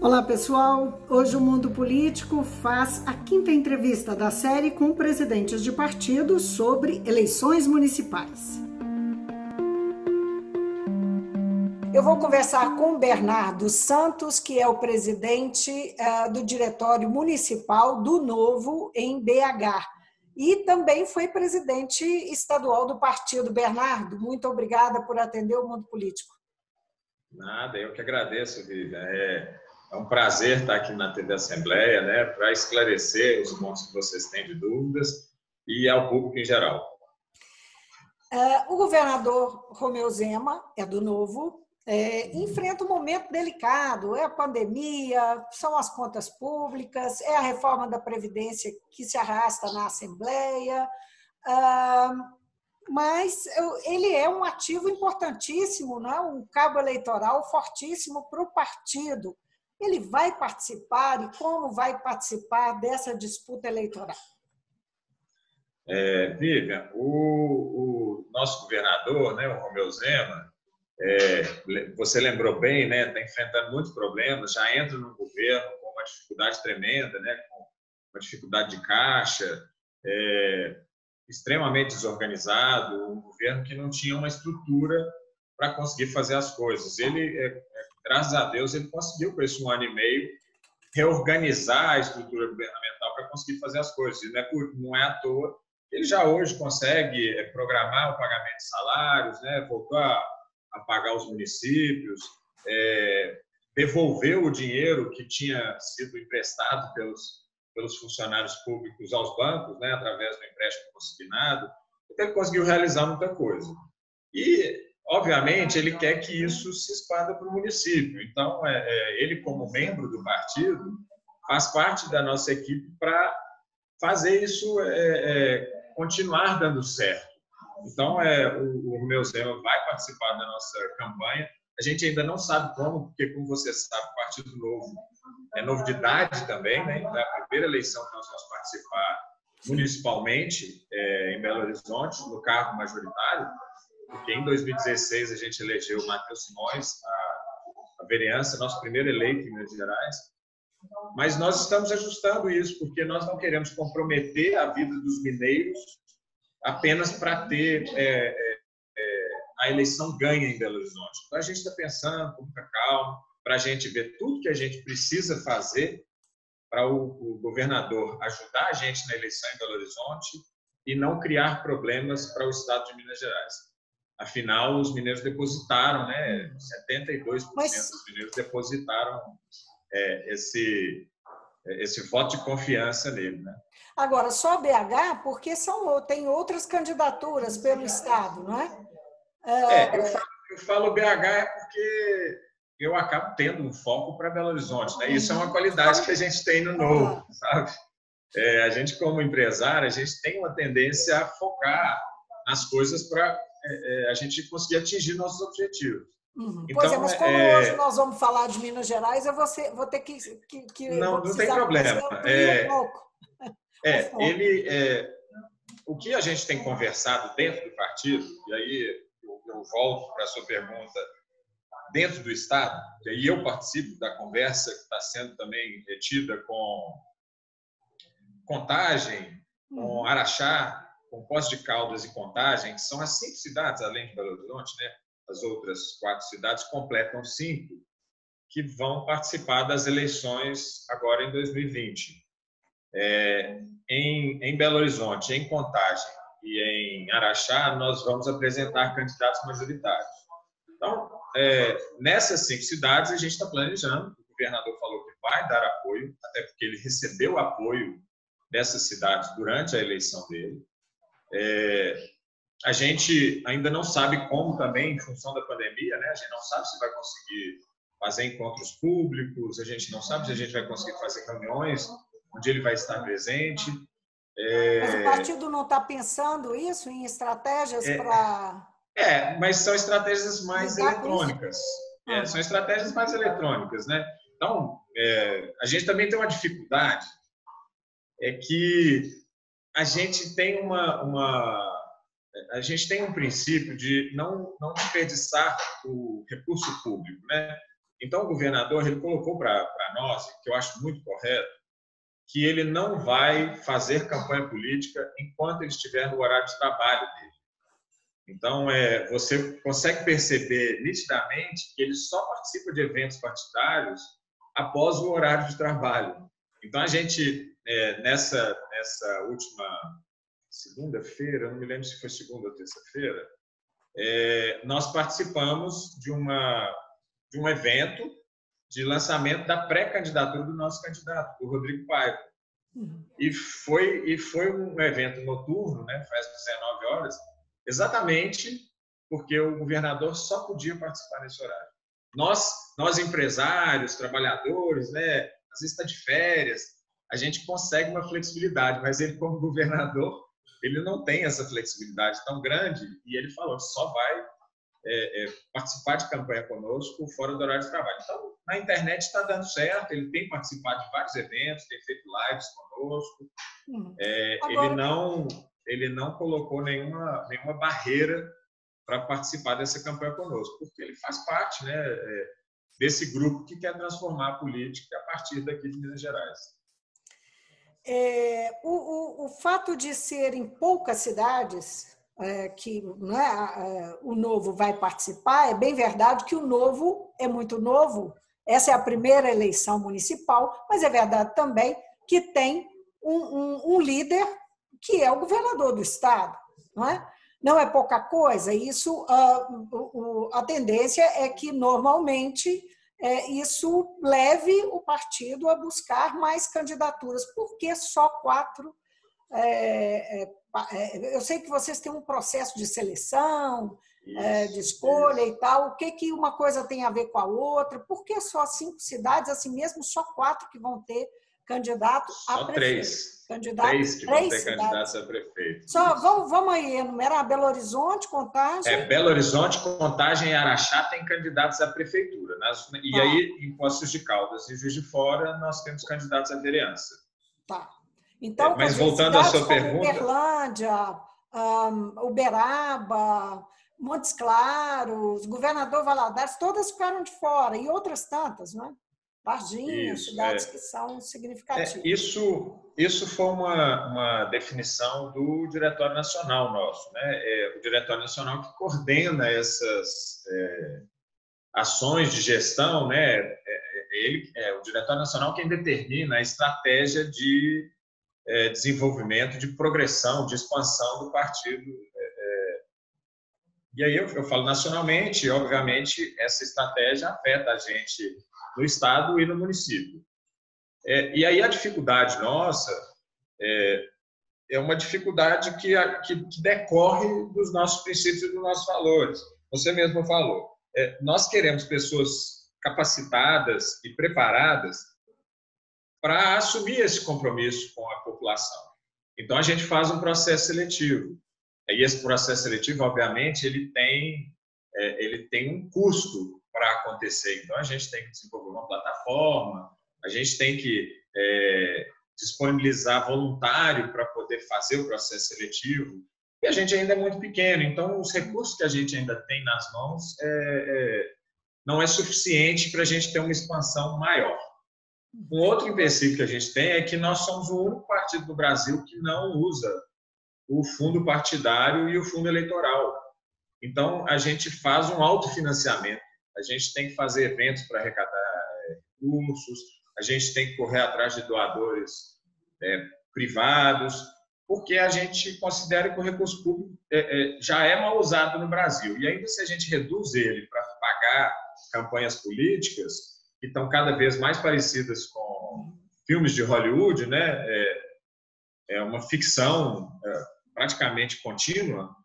Olá pessoal, hoje o Mundo Político faz a quinta entrevista da série com presidentes de partidos sobre eleições municipais. Eu vou conversar com o Bernardo Santos, que é o presidente do Diretório Municipal do Novo em BH. E também foi presidente estadual do partido. Bernardo, muito obrigada por atender o Mundo Político. Nada, eu que agradeço, Vivian. É um prazer estar aqui na TV Assembleia, né, para esclarecer os pontos que vocês têm de dúvidas e ao público em geral. O governador Romeu Zema, é do Novo, enfrenta um momento delicado, é a pandemia, são as contas públicas, é a reforma da Previdência que se arrasta na Assembleia, mas ele é um ativo importantíssimo, né? Um cabo eleitoral fortíssimo para o partido. Ele vai participar e como vai participar dessa disputa eleitoral? Vivian, o nosso governador, né, o Romeu Zema, você lembrou bem, né, está enfrentando muitos problemas, já entra no governo com uma dificuldade tremenda, né, com uma dificuldade de caixa, extremamente desorganizado, um governo que não tinha uma estrutura para conseguir fazer as coisas. Ele, graças a Deus, ele conseguiu, com esse 1 ano e meio, reorganizar a estrutura governamental para conseguir fazer as coisas. E não é à toa. Ele já hoje consegue programar o pagamento de salários, né, voltar a pagar os municípios, devolver o dinheiro que tinha sido emprestado pelos funcionários públicos aos bancos, né, através do empréstimo consignado. Então, ele conseguiu realizar muita coisa. E, obviamente, ele quer que isso se expanda para o município. Então, ele, como membro do partido, faz parte da nossa equipe para fazer isso continuar dando certo. Então, o Romeu Zema vai participar da nossa campanha. A gente ainda não sabe como, porque, como você sabe, o Partido Novo é novidade também, né? É a primeira eleição que nós vamos participar municipalmente em Belo Horizonte, no cargo majoritário, porque em 2016 a gente elegeu o Matheus Simões, a vereança, nosso primeiro eleito em Minas Gerais. Mas nós estamos ajustando isso, porque nós não queremos comprometer a vida dos mineiros apenas para ter a eleição ganha em Belo Horizonte. Então, a gente está pensando com muita calma, para a gente ver tudo que a gente precisa fazer para o governador ajudar a gente na eleição em Belo Horizonte e não criar problemas para o estado de Minas Gerais. Afinal, os mineiros depositaram, né, 72% dos mineiros depositaram esse voto de confiança nele, né? Agora, só BH, porque tem outras candidaturas pelo estado, não é? Eu falo BH porque eu acabo tendo um foco para Belo Horizonte, né? Isso é uma qualidade que a gente tem no Novo, sabe? A gente, como empresário, a gente tem uma tendência a focar nas coisas para a gente conseguir atingir nossos objetivos. Então, pois mas como hoje nós vamos falar de Minas Gerais, eu vou ter que não tem problema. Um pouco. O que a gente tem conversado dentro do partido, e aí eu volto para a sua pergunta, dentro do Estado, e aí eu participo da conversa que está sendo também retida com Contagem, com Araxá, com Poços de Caldas e Contagem, que são as 5 cidades, além de Belo Horizonte, né? As outras 4 cidades completam 5, que vão participar das eleições agora em 2020. Em Belo Horizonte, em Contagem e em Araxá, nós vamos apresentar candidatos majoritários. Então, nessas 5 cidades, a gente está planejando. O governador falou que vai dar apoio, até porque ele recebeu apoio dessas cidades durante a eleição dele. A gente ainda não sabe como também, em função da pandemia, né? A gente não sabe se vai conseguir fazer encontros públicos, a gente não sabe se a gente vai conseguir fazer reuniões onde ele vai estar presente. Mas o partido não está pensando isso em estratégias para... mas são estratégias mais eletrônicas. São estratégias mais eletrônicas, né? Então, a gente também tem uma dificuldade, que a gente tem a gente tem um princípio de não desperdiçar o recurso público, né? Então, o governador ele colocou para nós, que eu acho muito correto, que ele não vai fazer campanha política enquanto ele estiver no horário de trabalho dele. Então, você consegue perceber nitidamente que ele só participa de eventos partidários após o horário de trabalho. Então, a gente, nessa última segunda-feira, eu não me lembro se foi segunda ou terça-feira, nós participamos de um evento de lançamento da pré-candidatura do nosso candidato, o Rodrigo Paiva. E foi um evento noturno, né, faz 19 horas, exatamente porque o governador só podia participar nesse horário. Nós empresários, trabalhadores, né, às vezes está de férias, a gente consegue uma flexibilidade, mas ele, como governador, ele não tem essa flexibilidade tão grande e ele falou que só vai participar de campanha conosco fora do horário de trabalho. Então, na internet está dando certo, ele tem participado de vários eventos, tem feito lives conosco. Agora... Ele não colocou nenhuma barreira para participar dessa campanha conosco, porque ele faz parte, né, desse grupo que quer transformar a política a partir daqui de Minas Gerais. O fato de ser em poucas cidades que o Novo vai participar, é bem verdade que o Novo é muito novo, essa é a primeira eleição municipal, mas é verdade também que tem um líder que é o governador do estado, não é? Não é pouca coisa, isso, a tendência é que normalmente isso leve o partido a buscar mais candidaturas. Por que só 4? Eu sei que vocês têm um processo de seleção, de escolha e tal. O que uma coisa tem a ver com a outra? Por que só 5 cidades, assim mesmo, só 4 que vão ter candidato a prefeito? Só 3 que vão ter candidatos a prefeito. Vamos aí enumerar: Belo Horizonte, Contagem... Belo Horizonte, Contagem e Araxá têm candidatos à prefeitura. E aí, em Poços de Caldas e Juiz de Fora, nós temos candidatos à vereança. Tá. Então, mas voltando à sua pergunta... Uberlândia, Uberaba, Montes Claros, Governador Valadares, todas ficaram de fora, e outras tantas, não é? Varginha, cidades que são significativas. Isso foi uma definição do Diretório Nacional nosso, né? O Diretório Nacional que coordena essas ações de gestão, né? O Diretório Nacional quem determina a estratégia de desenvolvimento, de progressão, de expansão do partido. E aí eu falo nacionalmente, e obviamente essa estratégia afeta a gente no estado e no município. E aí a dificuldade nossa é uma dificuldade que decorre dos nossos princípios e dos nossos valores. Você mesmo falou. Nós queremos pessoas capacitadas e preparadas para assumir esse compromisso com a população. Então, a gente faz um processo seletivo. E esse processo seletivo, obviamente, ele tem um custo para acontecer. Então, a gente tem que desenvolver uma plataforma, a gente tem que disponibilizar voluntário para poder fazer o processo seletivo. E a gente ainda é muito pequeno, então os recursos que a gente ainda tem nas mãos não é suficiente para a gente ter uma expansão maior. Um outro empecilho que a gente tem é que nós somos o único partido do Brasil que não usa o fundo partidário e o fundo eleitoral. Então, a gente faz um autofinanciamento. A gente tem que fazer eventos para arrecadar recursos, a gente tem que correr atrás de doadores privados, porque a gente considera que o recurso público já é mal usado no Brasil. E ainda se a gente reduz ele para pagar campanhas políticas, que estão cada vez mais parecidas com filmes de Hollywood, né? É uma ficção praticamente contínua.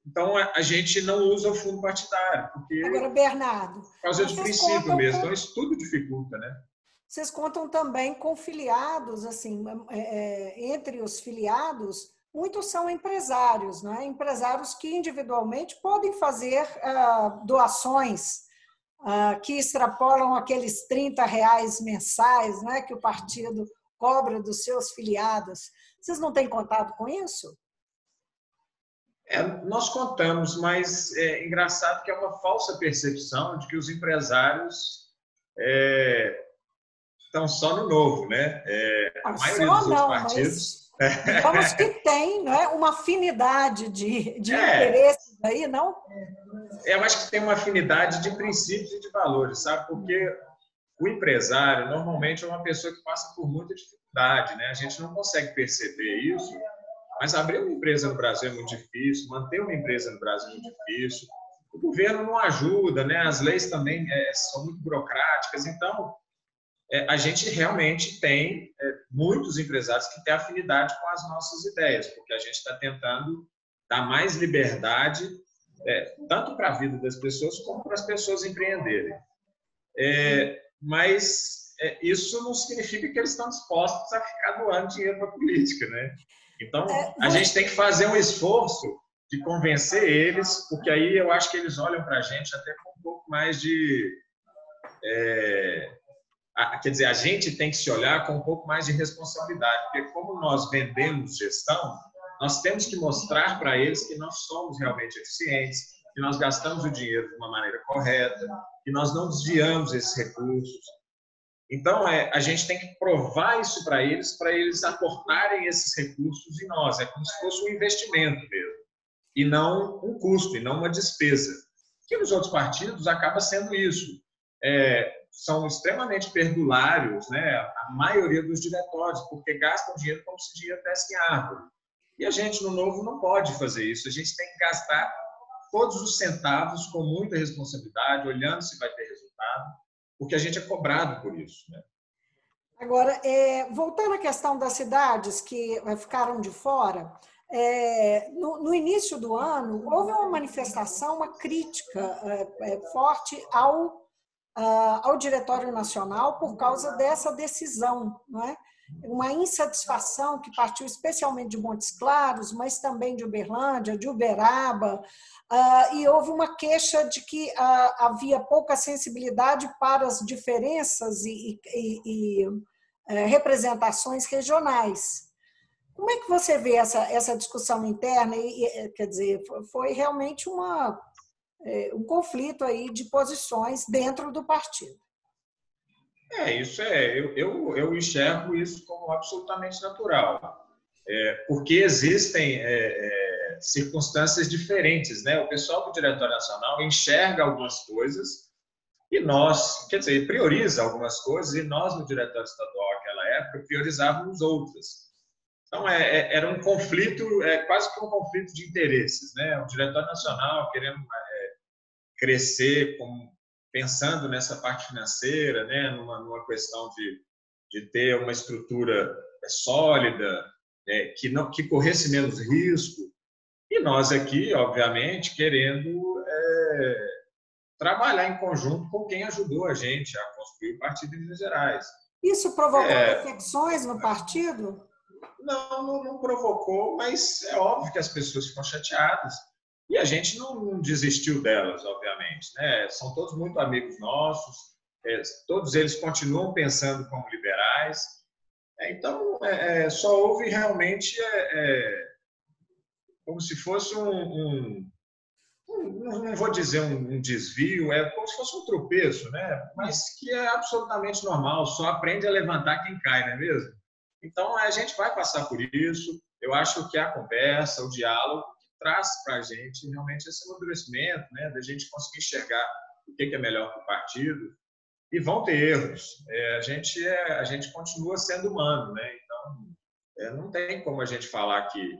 Então, a gente não usa o fundo partidário, porque... Agora, Bernardo... Por causa de princípio mesmo, então isso tudo dificulta, né? Vocês contam também com filiados, assim, entre os filiados, muitos são empresários, né? Empresários que individualmente podem fazer doações que extrapolam aqueles R$30 mensais, né, que o partido cobra dos seus filiados. Vocês não têm contato com isso? Nós contamos, mas é engraçado que é uma falsa percepção de que os empresários estão só no Novo, né? A maioria Só dos outros não, partidos. mas digamos que tem, não é, uma afinidade de É, interesses aí, não? eu acho que tem uma afinidade de princípios e de valores, sabe? Porque o empresário normalmente é uma pessoa que passa por muita dificuldade, né? A gente não consegue perceber isso, mas abrir uma empresa no Brasil é muito difícil, manter uma empresa no Brasil é muito difícil. O governo não ajuda, né? As leis também são muito burocráticas, então a gente realmente tem muitos empresários que têm afinidade com as nossas ideias, porque a gente está tentando dar mais liberdade, tanto para a vida das pessoas como para as pessoas empreenderem. Mas isso não significa que eles estão dispostos a ficar doando dinheiro para a política, né? Então, a gente tem que fazer um esforço de convencer eles, porque aí eu acho que eles olham para a gente até com um pouco mais de... quer dizer, a gente tem que se olhar com um pouco mais de responsabilidade, porque como nós vendemos gestão, nós temos que mostrar para eles que nós somos realmente eficientes, que nós gastamos o dinheiro de uma maneira correta, que nós não desviamos esses recursos. Então, a gente tem que provar isso para eles aportarem esses recursos em nós. É como se fosse um investimento mesmo, e não um custo, e não uma despesa. Que nos outros partidos acaba sendo isso. São extremamente perdulários, né? A maioria dos diretórios, porque gastam dinheiro como se dinheiro tivesse em árvore. E a gente, no Novo, não pode fazer isso. A gente tem que gastar todos os centavos com muita responsabilidade, olhando se vai ter resultado, porque a gente é cobrado por isso, né? Agora, voltando à questão das cidades que ficaram de fora, no início do ano, houve uma manifestação, uma crítica forte ao Diretório Nacional por causa dessa decisão, não é? Uma insatisfação que partiu especialmente de Montes Claros, mas também de Uberlândia, de Uberaba, e houve uma queixa de que havia pouca sensibilidade para as diferenças e representações regionais. Como é que você vê essa discussão interna? Quer dizer, foi realmente um conflito aí de posições dentro do partido. Eu enxergo isso como absolutamente natural, porque existem circunstâncias diferentes, né? O pessoal do Diretório Nacional enxerga algumas coisas e nós, quer dizer, prioriza algumas coisas e nós no Diretório Estadual naquela época priorizávamos outras. Então era um conflito, quase que um conflito de interesses, né? O Diretório Nacional querendo crescer pensando nessa parte financeira, né, numa questão de ter uma estrutura sólida, que corresse menos risco, e nós aqui, obviamente, querendo trabalhar em conjunto com quem ajudou a gente a construir o Partido de Minas Gerais. Isso provocou defecções no partido? Não provocou, mas é óbvio que as pessoas ficam chateadas. E a gente não desistiu delas, obviamente, né? São todos muito amigos nossos, todos eles continuam pensando como liberais. Então, só houve realmente como se fosse não vou dizer um desvio, como se fosse um tropeço, né? Mas que é absolutamente normal, só aprende a levantar quem cai, não é mesmo? Então, a gente vai passar por isso. Eu acho que a conversa, o diálogo, traz para a gente realmente esse amadurecimento, né? Da gente conseguir enxergar o que é melhor para o partido. E vão ter erros. A gente continua sendo humano, né? Então, não tem como a gente falar que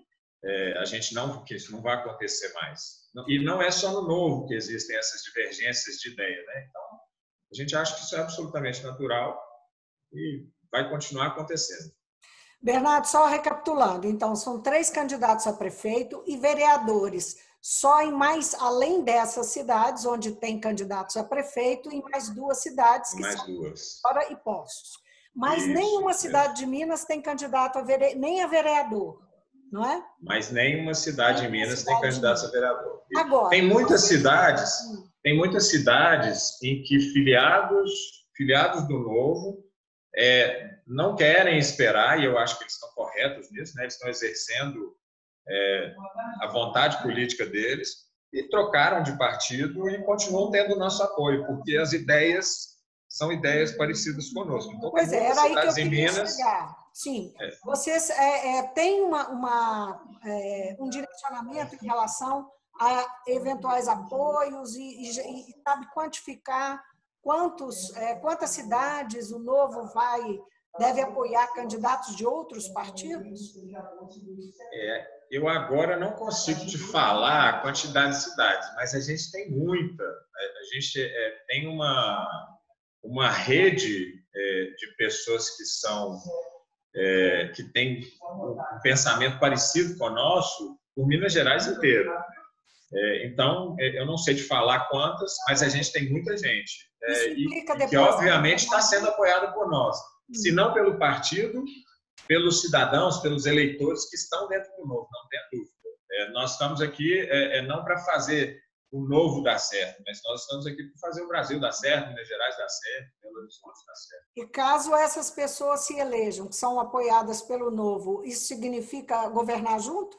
que isso não vai acontecer mais. E não é só no Novo que existem essas divergências de ideia, né? Então, a gente acha que isso é absolutamente natural e vai continuar acontecendo. Bernardo, só recapitulando, então, são 3 candidatos a prefeito e vereadores, só em além dessas cidades, onde tem candidatos a prefeito, em mais 2 cidades, que são Fora e Poços. Mas isso, nenhuma cidade de Minas tem candidato nem a vereador, não é? Mas nenhuma cidade em Minas tem candidato a vereador. Agora, tem muitas cidades em que filiados do Novo não querem esperar, e eu acho que eles estão corretos nisso, né? Eles estão exercendo a vontade política deles e trocaram de partido e continuam tendo nosso apoio, porque as ideias são ideias parecidas conosco. Então, pois é, era aí que eu queria Minas, chegar. Sim, vocês têm um direcionamento em relação a eventuais apoios e sabe quantificar quantas cidades o Novo deve apoiar candidatos de outros partidos? Eu agora não consigo te falar a quantidade de cidades, mas a gente tem muita. A gente tem uma rede de pessoas que têm um pensamento parecido com o nosso por Minas Gerais inteiro. Então, eu não sei te falar quantas, mas a gente tem muita gente. Que, obviamente, está sendo apoiada por nós. Se não pelo partido, pelos cidadãos, pelos eleitores que estão dentro do Novo, não tem dúvida. Nós estamos aqui não para fazer o Novo dar certo, mas nós estamos aqui para fazer o Brasil dar certo, Minas Gerais dar certo, Belo Horizonte dar certo. E caso essas pessoas se elejam, que são apoiadas pelo Novo, isso significa governar junto?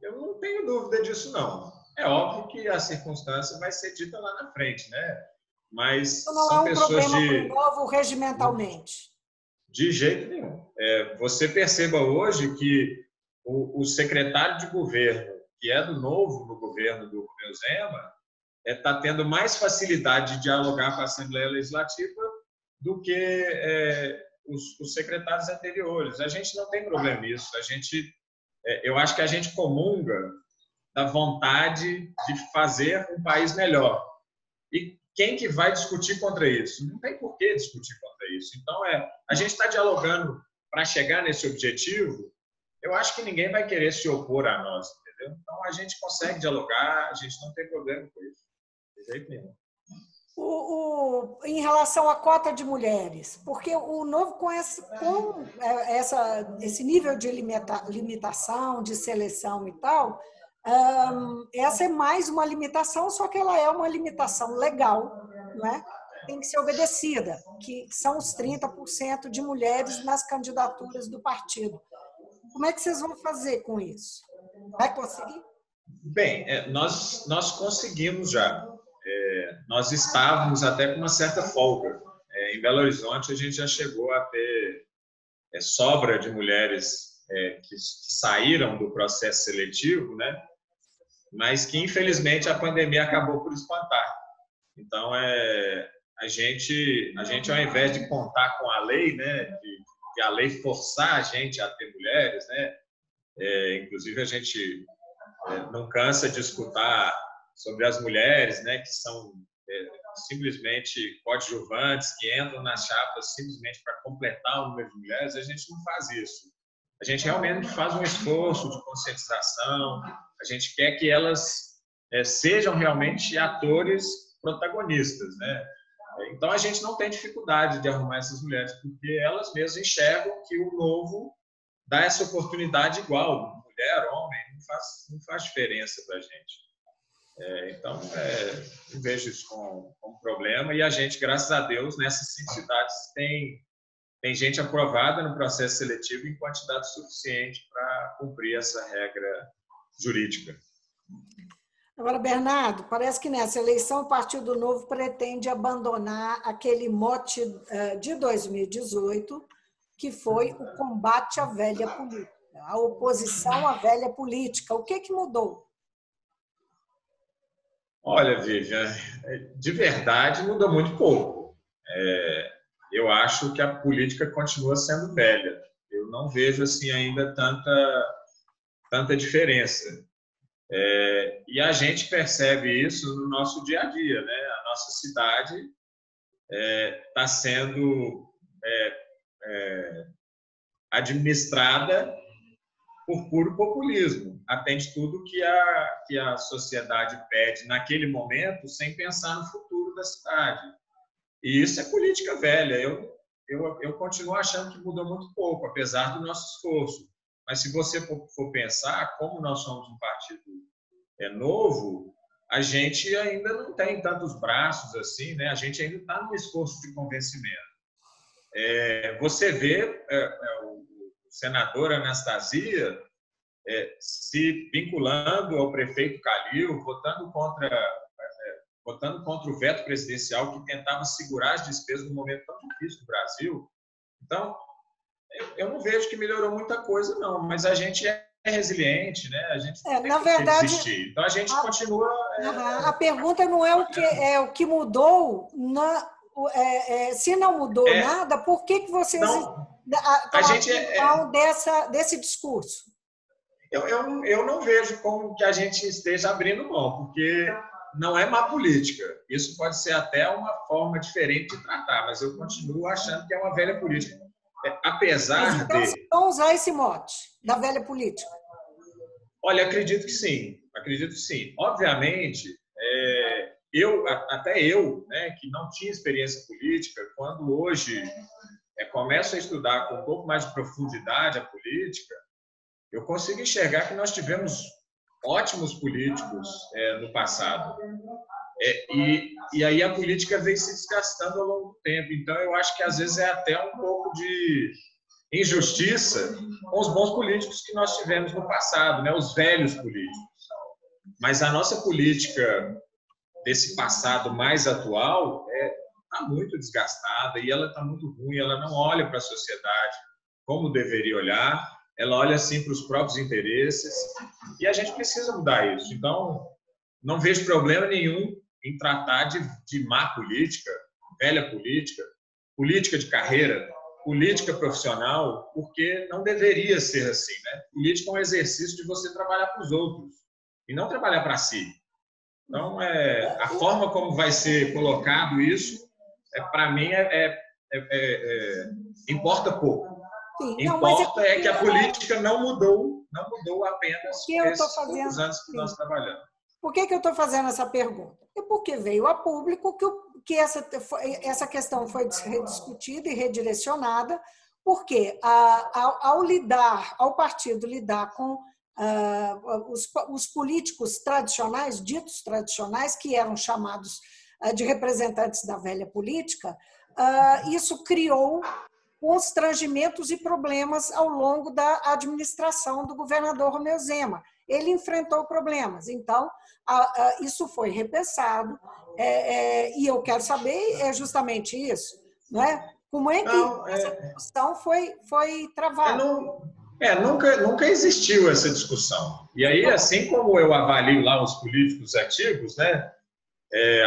Eu não tenho dúvida disso, não. É óbvio que a circunstância vai ser dita lá na frente, né? Mas não são é um pessoas problema para o Novo regimentalmente. De jeito nenhum. Você perceba hoje que o secretário de governo, que é do Novo no governo do Romeu Zema, está tendo mais facilidade de dialogar com a Assembleia Legislativa do que os secretários anteriores. A gente não tem problema nisso. Eu acho que a gente comunga da vontade de fazer um país melhor. E quem que vai discutir contra isso? Não tem por que discutir contra isso. Então, a gente está dialogando para chegar nesse objetivo. Eu acho que ninguém vai querer se opor a nós, entendeu? Então, a gente consegue dialogar, a gente não tem problema com isso. De jeito nenhum. Em relação à cota de mulheres, porque o Novo com esse nível de limitação, de seleção e tal, essa é mais uma limitação, só que ela é uma limitação legal, não é? Tem que ser obedecida, que são os 30% de mulheres nas candidaturas do partido. Como é que vocês vão fazer com isso? Vai conseguir? Bem, nós conseguimos já. Nós estávamos até com uma certa folga. Em Belo Horizonte, a gente já chegou a ter sobra de mulheres que saíram do processo seletivo, né? Mas que, infelizmente, a pandemia acabou por espantar. Então, a gente, ao invés de contar com a lei, né, de a lei forçar a gente a ter mulheres, né? Inclusive, a gente não cansa de escutar sobre as mulheres, né, que são simplesmente coadjuvantes, que entram nas chapas simplesmente para completar o número de mulheres. A gente não faz isso. A gente realmente faz um esforço de conscientização, a gente quer que elas sejam realmente atores protagonistas, né? Então, a gente não tem dificuldade de arrumar essas mulheres, porque elas mesmas enxergam que o Novo dá essa oportunidade igual, mulher, homem, não faz diferença para a gente. Então, eu vejo isso como problema, e a gente, graças a Deus, nessas 5 cidades tem gente aprovada no processo seletivo em quantidade suficiente para cumprir essa regra jurídica. Agora, Bernardo, parece que nessa eleição o Partido Novo pretende abandonar aquele mote de 2018, que foi o combate à velha política, a oposição à velha política. O que mudou? Olha, Vivian, de verdade mudou muito pouco. Eu acho que a política continua sendo velha. Eu não vejo assim ainda tanta diferença. E a gente percebe isso no nosso dia a dia, né? A nossa cidade está sendo administrada por puro populismo. Atende tudo que a sociedade pede naquele momento, sem pensar no futuro da cidade. E isso é política velha. Eu continuo achando que mudou muito pouco, apesar do nosso esforço. Mas se você for pensar, como nós somos um partido novo, a gente ainda não tem tantos braços assim, né? A gente ainda está no esforço de convencimento. Você vê senador Anastasia se vinculando ao prefeito Calil, votando contra o veto presidencial que tentava segurar as despesas num momento tão difícil do Brasil. Então, eu não vejo que melhorou muita coisa, não, mas a gente é resiliente, né? A gente não tem na que verdade, desistir. Então, a gente continua... A pergunta não é o que mudou, se não mudou nada, por que vocês estão abrindo mão desse discurso? Eu não vejo como que a gente esteja abrindo mão, porque não é má política. Isso pode ser até uma forma diferente de tratar, mas eu continuo achando que é uma velha política. Apesar mas então, de... vão usar esse mote da velha política? Olha, acredito que sim. Acredito que sim. Obviamente, até eu, né, que não tinha experiência política, quando hoje começo a estudar com um pouco mais de profundidade a política, eu consigo enxergar que nós tivemos ótimos políticos no passado. E aí a política vem se desgastando ao longo do tempo. Então, eu acho que às vezes é até um pouco de injustiça com os bons políticos que nós tivemos no passado, né? Os velhos políticos. Mas a nossa política desse passado mais atual está muito desgastada e ela está muito ruim, ela não olha para a sociedade como deveria olhar, ela olha assim para os próprios interesses e a gente precisa mudar isso. Então, não vejo problema nenhum em tratar de má política, velha política, política de carreira, política profissional, porque não deveria ser assim, né? Política é um exercício de você trabalhar para os outros e não trabalhar para si. Então, a forma como vai ser colocado isso, para mim, importa pouco. Sim, importa que a política não mudou apenas nesses poucos anos que nós trabalhamos. Por que eu estou fazendo essa pergunta? É porque veio a público que essa questão foi rediscutida e redirecionada, porque ao partido lidar com os políticos tradicionais, ditos tradicionais, que eram chamados de representantes da velha política, isso criou constrangimentos e problemas ao longo da administração do governador Romeu Zema. Ele enfrentou problemas, então isso foi repensado, e eu quero saber justamente isso, não é? Como é que essa discussão foi travada? Nunca existiu essa discussão. E aí, assim como eu avalio lá os políticos antigos, né?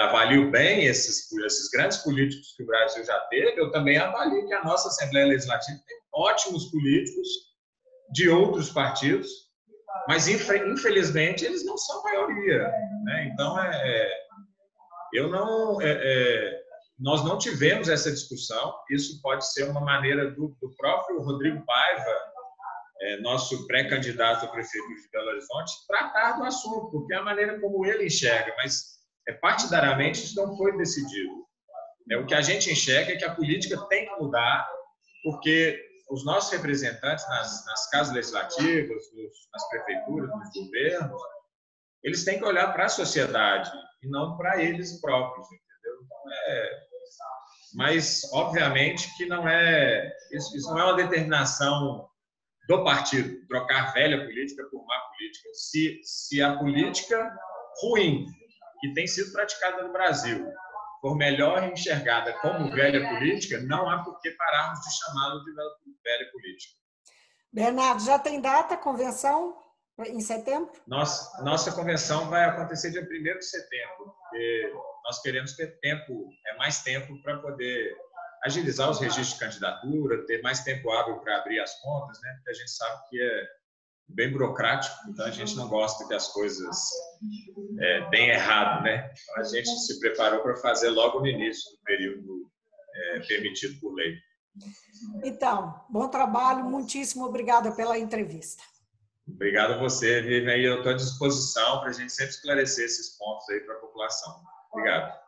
Avalio bem esses grandes políticos que o Brasil já teve, eu também avalio que a nossa Assembleia Legislativa tem ótimos políticos de outros partidos, mas, infelizmente, eles não são a maioria, né? Então, nós não tivemos essa discussão. Isso pode ser uma maneira do próprio Rodrigo Paiva, nosso pré-candidato a prefeito de Belo Horizonte, tratar do assunto, porque é a maneira como ele enxerga, mas partidariamente isso não foi decidido. O que a gente enxerga é que a política tem que mudar, porque os nossos representantes nas casas legislativas, nas prefeituras, nos governos, eles têm que olhar para a sociedade e não para eles próprios, entendeu? Então, mas, obviamente, que não isso não é uma determinação do partido, trocar velha política por má política. Se a política ruim que tem sido praticada no Brasil for melhor enxergada como velha política, não há por que pararmos de chamá-la de velha política. Bernardo, já tem data a convenção em setembro? Nossa convenção vai acontecer dia 1º de setembro, porque nós queremos ter mais tempo para poder agilizar os registros de candidatura, ter mais tempo hábil para abrir as contas, né? Porque a gente sabe que é bem burocrático, então a gente não gosta que as coisas deem errado, né? Então a gente se preparou para fazer logo no início do período permitido por lei. Então, bom trabalho, muitíssimo obrigada pela entrevista. Obrigado a você, Vivian, e eu estou à disposição para a gente sempre esclarecer esses pontos aí para a população. Obrigado.